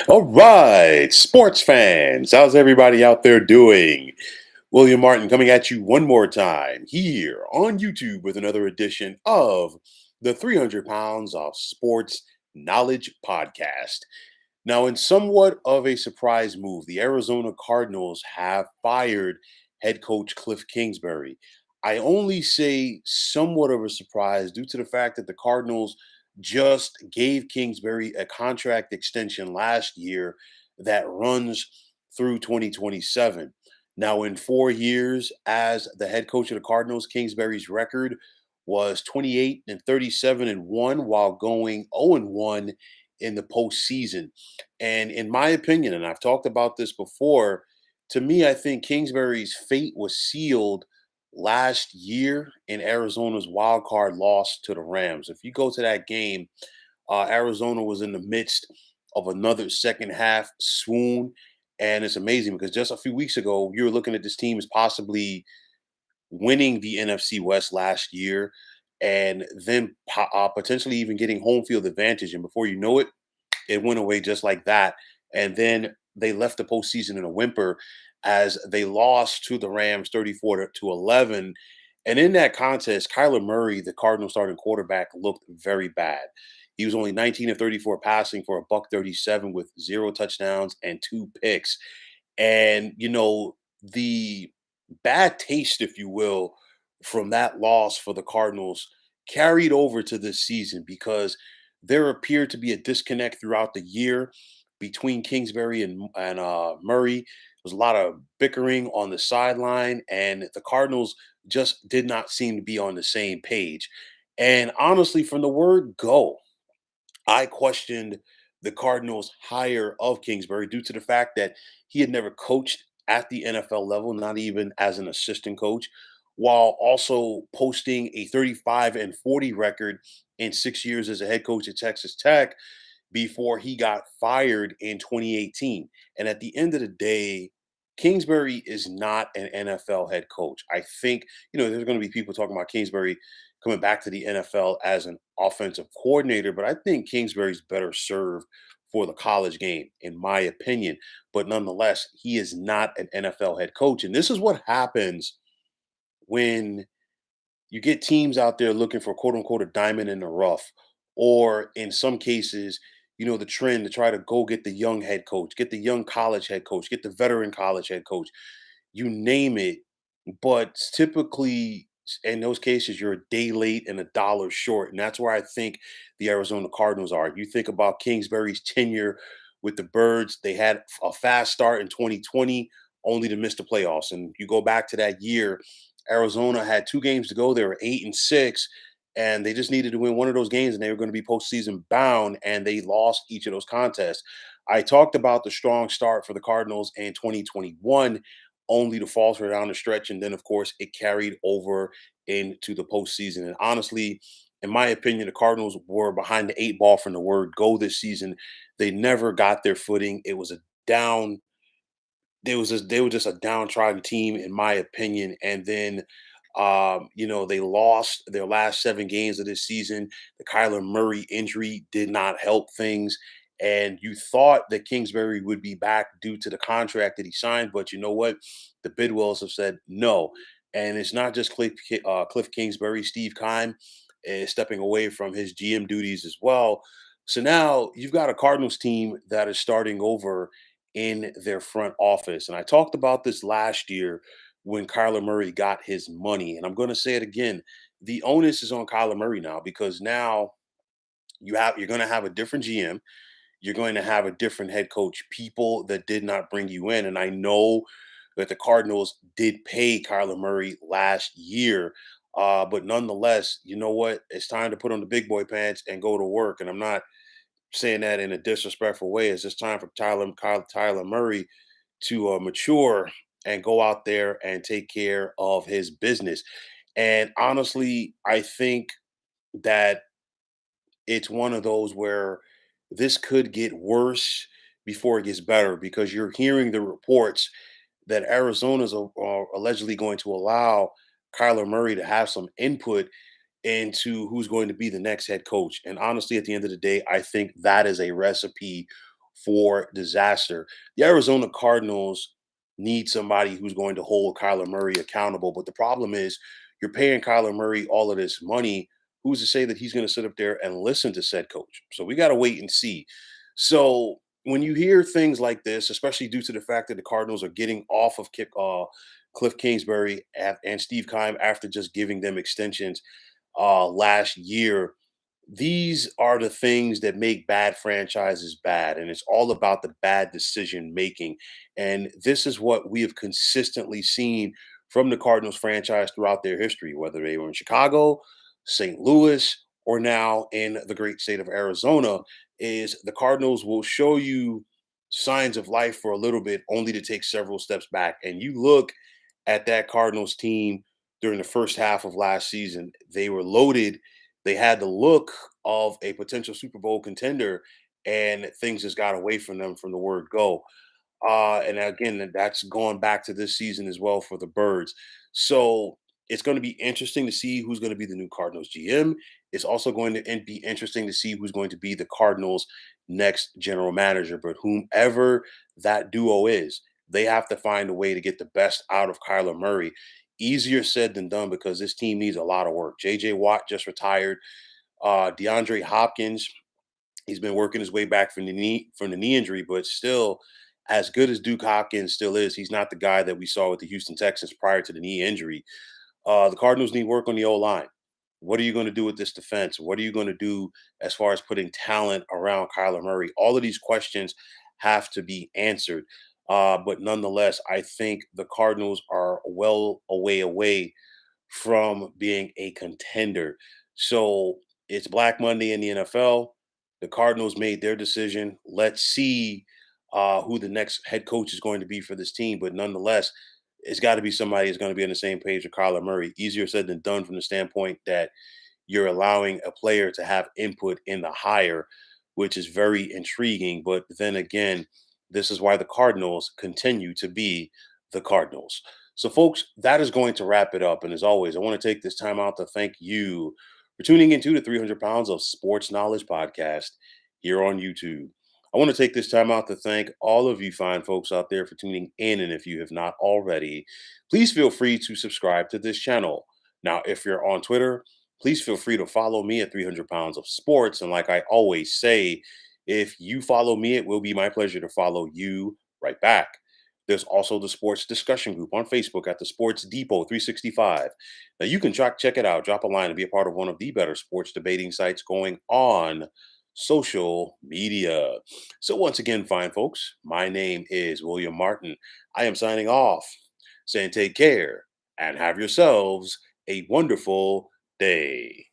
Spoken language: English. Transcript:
All right, sports fans, how's everybody out there doing? William Martin coming at you one more time here on YouTube with another edition of the 300 Pounds of Sports Knowledge Podcast. Now, in somewhat of a surprise move, the Arizona Cardinals have fired head coach Kliff Kingsbury. I only say somewhat of a surprise due to the fact that the Cardinals just gave Kingsbury a contract extension last year that runs through 2027. Now, in 4 years as the head coach of the Cardinals, Kingsbury's record was 28 and 37 and 1 while going 0 and 1 in the postseason. And in my opinion, and I've talked about this before, to me, I think Kingsbury's fate was sealed last year in Arizona's wild card loss to the Rams. If you go to that game, Arizona was in the midst of another second half swoon. And it's amazing because just a few weeks ago, you were looking at this team as possibly winning the NFC West last year and then potentially even getting home field advantage. And before you know it, it went away just like that. And then they left the postseason in a whimper as they lost to the Rams 34 to 11. And in that contest, Kyler Murray, the Cardinal starting quarterback, looked very bad. He was only 19 of 34 passing for a buck 37 with 0 touchdowns and 2 picks. And, the bad taste, if you will, from that loss for the Cardinals carried over to this season because there appeared to be a disconnect throughout the year between Kingsbury and Murray. There was a lot of bickering on the sideline, and the Cardinals just did not seem to be on the same page. And honestly, from the word go, I questioned the Cardinals' hire of Kingsbury due to the fact that he had never coached at the NFL level, not even as an assistant coach, while also posting a 35 and 40 record in 6 years as a head coach at Texas Tech before he got fired in 2018. And at the end of the day, Kingsbury is not an NFL head coach. I think, there's going to be people talking about Kingsbury coming back to the NFL as an offensive coordinator, but I think Kingsbury's better served for the college game, in my opinion. But nonetheless, he is not an NFL head coach. And this is what happens when you get teams out there looking for quote unquote a diamond in the rough, or in some cases, the trend to try to go get the young head coach, get the young college head coach, get the veteran college head coach, you name it. But typically, in those cases, you're a day late and a dollar short. And that's where I think the Arizona Cardinals are. If you think about Kingsbury's tenure with the Birds, they had a fast start in 2020, only to miss the playoffs. And you go back to that year, Arizona had 2 games to go. They were 8-6, and they just needed to win one of those games, and they were going to be postseason bound, and they lost each of those contests. I talked about the strong start for the Cardinals in 2021, only to falter down the stretch, and then of course it carried over into the postseason. And honestly, in my opinion, the Cardinals were behind the 8 ball from the word go this season. They never got their footing. It was a down they were just a downtrodden team, in my opinion. And then, they lost their last 7 games of this season. The Kyler Murray injury did not help things. And you thought that Kingsbury would be back due to the contract that he signed, but you know what? The Bidwells have said no. And it's not just Kliff Kingsbury. Steve Keim is stepping away from his GM duties as well. So now you've got a Cardinals team that is starting over in their front office. And I talked about this last year when Kyler Murray got his money. And I'm going to say it again. The onus is on Kyler Murray now because now you're going to have a different GM. You're going to have a different head coach, people that did not bring you in. And I know that the Cardinals did pay Kyler Murray last year. But nonetheless, you know what? It's time to put on the big boy pants and go to work. And I'm not saying that in a disrespectful way. It's just time for Tyler Murray to mature and go out there and take care of his business. And honestly, I think that it's one of those where this could get worse before it gets better because you're hearing the reports that Arizona's are allegedly going to allow Kyler Murray to have some input into who's going to be the next head coach. And honestly, at the end of the day, I think that is a recipe for disaster. The Arizona Cardinals need somebody who's going to hold Kyler Murray accountable. But the problem is, you're paying Kyler Murray all of this money. Who's to say that he's going to sit up there and listen to said coach? So we got to wait and see. So when you hear things like this, especially due to the fact that the Cardinals are getting off of Kliff Kingsbury and Steve Keim after just giving them extensions last year, these are the things that make bad franchises bad. And it's all about the bad decision making. And this is what we have consistently seen from the Cardinals franchise throughout their history, whether they were in Chicago, St. Louis, or now in the great state of Arizona, is the Cardinals will show you signs of life for a little bit, only to take several steps back. And you look at that Cardinals team during the first half of last season, they were loaded. They had the look of a potential Super Bowl contender, and things just got away from them from the word go. And again, that's going back to this season as well for the Birds. So it's going to be interesting to see who's going to be the new Cardinals GM. It's also going to be interesting to see who's going to be the Cardinals' next general manager. But whomever that duo is, they have to find a way to get the best out of Kyler Murray. Easier said than done because this team needs a lot of work. JJ Watt just retired. DeAndre Hopkins, he's been working his way back from the knee injury, but still, as good as Duke Hopkins still is, he's not the guy that we saw with the Houston Texans prior to the knee injury. The Cardinals need work on the O line. What are you going to do with this defense? What are you going to do as far as putting talent around Kyler Murray? All of these questions have to be answered. But nonetheless, I think the Cardinals are well away from being a contender. So it's Black Monday in the NFL. The Cardinals made their decision. Let's see who the next head coach is going to be for this team. But nonetheless, it's got to be somebody who's going to be on the same page with Kyler Murray. Easier said than done from the standpoint that you're allowing a player to have input in the hire, which is very intriguing. But then again, this is why the Cardinals continue to be the Cardinals. So, folks, that is going to wrap it up. And as always, I want to take this time out to thank you for tuning into the 300 Pounds of Sports Knowledge podcast here on YouTube. I want to take this time out to thank all of you fine folks out there for tuning in. And if you have not already, please feel free to subscribe to this channel. Now, if you're on Twitter, please feel free to follow me at 300 Pounds of Sports. And like I always say, if you follow me, it will be my pleasure to follow you right back. There's also the sports discussion group on Facebook at the Sports Depot 365. Now you can check it out, drop a line, and be a part of one of the better sports debating sites going on social media. So once again, fine folks, my name is William Martin. I am signing off, saying take care and have yourselves a wonderful day.